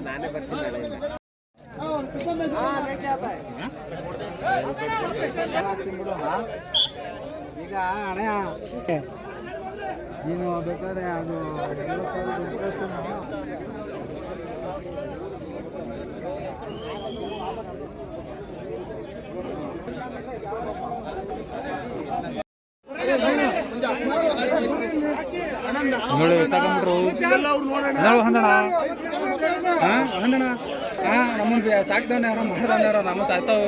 ನಾನೇ ಬರ್ತೀನಿ ಈಗ ಅಣ್ಣ ನೀನು ಬೇಕಾದ್ರೆ ಅದು ನಮ್ಮನ್ನ ಸಾಕ್ದವನೇ ಯಾರೋ ಮಾಡ್ದವನೇ ಯಾರೋ ನಮ್ಮ ಸಾಯ್ತಾವ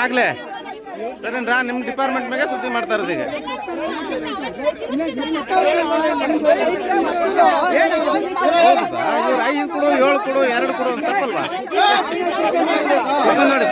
ಆಗ್ಲೇ ಸರಿನ್ರಾ ನಿಮ್ಮ ಡಿಪಾರ್ಟ್ಮೆಂಟ್ ಮೇಲೆ ಸುದ್ದಿ ಮಾಡ್ತಾ ಇರೋದು ಈಗ ಇವ್ರು 5 ಕೊಡು 7 ಕೊಡು 2 ಕೊಡು ಅಂತ ತಪ್ಪಲ್ವಾ ನೋಡಿ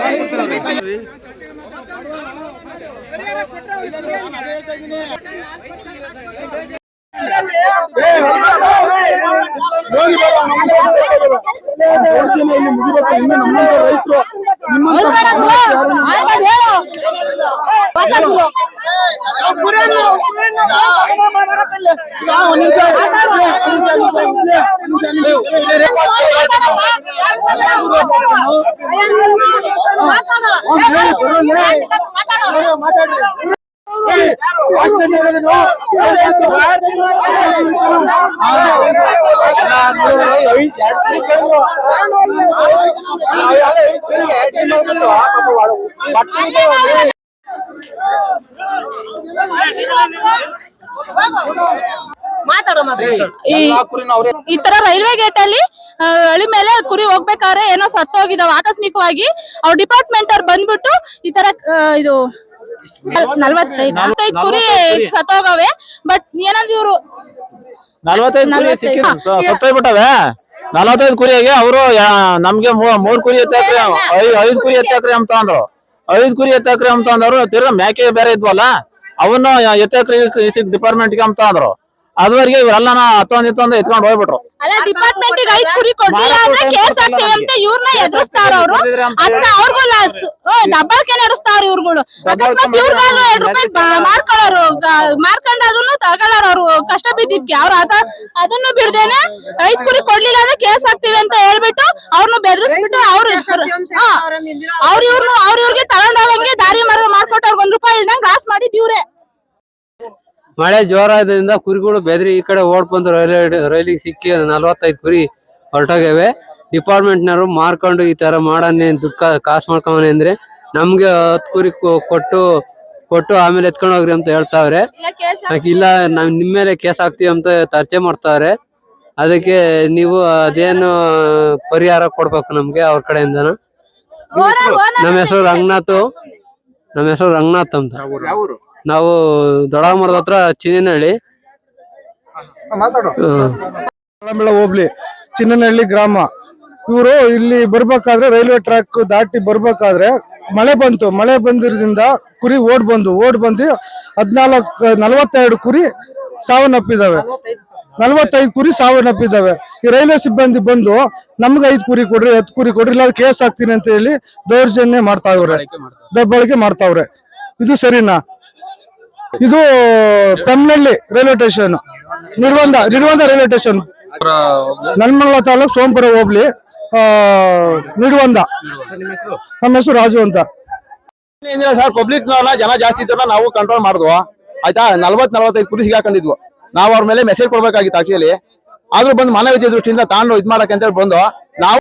ಈ ತರ ರೈಲ್ವೆ ಗೇಟ್ ಅಲ್ಲಿ ಹಳಿ ಮೇಲೆ ಕುರಿ ಹೋಗ್ಬೇಕಾದ್ರೆ ಏನೋ ಸತ್ತೋಗಿದಾವ ಆಕಸ್ಮಿಕವಾಗಿ ಅವ್ರ ಡಿಪಾರ್ಟ್ಮೆಂಟ್ ಅವ್ರು ಬಂದ್ಬಿಟ್ಟು ಈ ತರ ಇದು 45 ಕುರಿ ಸತ್ತೋಗವೆ. ಬಟ್ ಏನಂದ್ರೆ ಇವ್ರು 45 ಕುರಿಯಾಗಿ ಅವರು ನಮ್ಗೆ 3 ಕುರಿ ಎತ್ತಾಕ್ರಿ 5 ಕುರಿ ಎತ್ತಾಕ್ರಿ ಅಂತ ಅಂದ್ರು. 5 ಕುರಿ ಎತ್ತಾಕ್ರಿ ಅಂತ ಅಂದವ್ರು. ತಿರ್ಗಾ ಮೇಕೆ ಬೇರೆ ಇದ್ವಲ್ಲ ಅವನ್ನ ಎತ್ತಾಕ್ರಿ ಡಿಪಾರ್ಟ್ಮೆಂಟ್ ಗೆ ಅಂತ ಅಂದ್ರು. ಅದುವರೆಗೆ ಇವರೆಲ್ಲ ಹತ್ತೊಂದು ಎತ್ಕೊಂಡು ಹೋಗ್ಬಿಟ್ರು. ಅಲ್ಲ ಡಿಪಾರ್ಟ್ಮೆಂಟ್ ಗೆ 5 ಕುರಿ ಕೊಡ್ಲಿಲ್ಲ ಅಂದ್ರೆ ಕೇಸ್ ಹಾಕ್ತೀವಿ ಅಂತ ಇವ್ರನ್ನ ಎದುರಿಸ್ತಾರ ಅವ್ರು. ಅತ್ತ ಅವ್ರಿಗೂ ಲಾಸ್, ದಬ್ಬಾಳಿಕೆ ನಡೆಸ್ತಾರ ಇವ್ರುಗಳು. ಅಕಸ್ಮಾತ್ ಇವ್ರಿಗಾದ್ರು 2 ರೂಪಾಯಿ ಮಾರ್ಕೊಳ್ಳೋರು, ಮಾರ್ಕೊಂಡಾದ್ರು ತಗೊಳ್ಳಾರ ಅವ್ರು ಕಷ್ಟ ಬಿದ್ದಿದ್ಕೆ. ಅವ್ರ ಅದನ್ನು ಬಿಡ್ದೇನೆ 5 ಕುರಿ ಕೊಡ್ಲಿಲ್ಲ ಅಂದ್ರೆ ಕೇಸ್ ಹಾಕ್ತಿವಿ ಅಂತ ಹೇಳ್ಬಿಟ್ಟು ಅವ್ರನ್ನ ಬೆದರಿಸ್ಬಿಟ್ಟು ಅವ್ರಿಗೆ ತಗೊಂಡೋಗಂಗೆ ದಾರಿ ಮಾಡ್ಕೊಟ್ಟವ್ರಿಗೆ 1 ರೂಪಾಯಿ ಇಲ್ದಂಗ್ ಲಾಸ್ ಮಾಡಿದ್ ಇವ್ರೆ. ಮಳೆ ಜೋರಾದ್ರಿಂದ ಕುರಿಗಳು ಬೆದರಿ ಈ ಕಡೆ ಓಡ್ ಬಂದು ರೈಲಿಗೆ ಸಿಕ್ಕಿ 45 ಕುರಿ ಹೊರಟೋಗ್ಯವೆ. ಡಿಪಾರ್ಟ್ಮೆಂಟ್ನವರು ಮಾರ್ಕೊಂಡು ಈ ತರ ಮಾಡನ್ನೇ ದುಡ್ಡು ಕಾಸು ಮಾಡ್ಕೊಂಬನೆ ಅಂದ್ರೆ ನಮ್ಗೆ 10 ಕುರಿ ಕೊಟ್ಟು ಆಮೇಲೆ ಎತ್ಕೊಂಡು ಹೋಗ್ರಿ ಅಂತ ಹೇಳ್ತಾವ್ರೆ. ಇಲ್ಲ ನಾವ್ ನಿಮ್ ಮೇಲೆ ಕೇಸ್ ಹಾಕ್ತಿವಿ ಅಂತ ಚರ್ಚೆ ಮಾಡ್ತಾವ್ರೆ. ಅದಕ್ಕೆ ನೀವು ಅದೇನು ಪರಿಹಾರ ಕೊಡ್ಬೇಕು ನಮ್ಗೆ ಅವ್ರ ಕಡೆಯಿಂದನ. ನಮ್ಮ ಹೆಸರು ರಂಗನಾಥ್ ಅಂತ. ನಾವು ದೊಡ್ಡಮರದ ಹತ್ರ ಚಿನ್ನನಹಳ್ಳಿ ಹೋಬ್ಳಿ ಚಿನ್ನನಹಳ್ಳಿ ಗ್ರಾಮ. ಇವರು ಇಲ್ಲಿ ಬರ್ಬೇಕಾದ್ರೆ ರೈಲ್ವೆ ಟ್ರ್ಯಾಕ್ ದಾಟಿ ಬರ್ಬೇಕಾದ್ರೆ ಮಳೆ ಬಂದಿರೋದ್ರಿಂದ ಕುರಿ ಓಡ್ ಬಂದು 42 ಕುರಿ ಸಾವನ್ನಪ್ಪಿದಾವೆ. 45 ಕುರಿ ಸಾವನ್ನಪ್ಪಿದಾವೆ. ಈ ರೈಲ್ವೆ ಸಿಬ್ಬಂದಿ ಬಂದು ನಮ್ಗೆ 5 ಕುರಿ ಕೊಡ್ರಿ 10 ಕುರಿ ಕೊಡ್ರಿ ಇಲ್ಲ ಕೇಸ್ ಹಾಕ್ತೀನಿ ಅಂತ ಹೇಳಿ ದೌರ್ಜನ್ಯ ಮಾಡ್ತಾವ್ರೆ, ದಬ್ಬಾಳಿಕೆ ಮಾಡ್ತಾವ್ರೆ. ಇದು ಸರಿನಾ? ಇದು ತಮ್ಮನಹಳ್ಳಿ ರೈಲ್ವೆ ಸ್ಟೇಷನ್, ನಿರ್ಬಂಧ ರೈಲ್ವೆ ಸ್ಟೇಷನ್, ನಲ್ಮಂಗಲ ತಾಲೂಕು ಸೋಂಪುರ ಹೋಬ್ಳಿ, ನಿರ್ಬಂಧ. ನಮ್ಮ ಹೆಸರು ರಾಜು ಅಂತ. ಸರ್ ಪಬ್ಲಿಕ್ ಜನ ಜಾಸ್ತಿ ಇದ್ರಲ್ಲ ನಾವು ಕಂಟ್ರೋಲ್ ಮಾಡಿದ್ವು ಆಯ್ತಾ. 40-45 ಕುರಿ ಸಿಗಾಕೊಂಡಿದ್ವು. ನಾವು ಅವ್ರ ಮೇಲೆ ಮೆಸೇಜ್ ಕೊಡ್ಬೇಕಾಗಿತ್ತು ಆಕ್ಚುಲಿ. ಆದ್ರೂ ಬಂದು ಮಾನವೀಯತೆ ದೃಷ್ಟಿಯಿಂದ ತಾಂಡು ಇದ್ ಮಾಡಕ್ಕೆ ಅಂತ ಹೇಳಿ ಬಂದು ನಾವು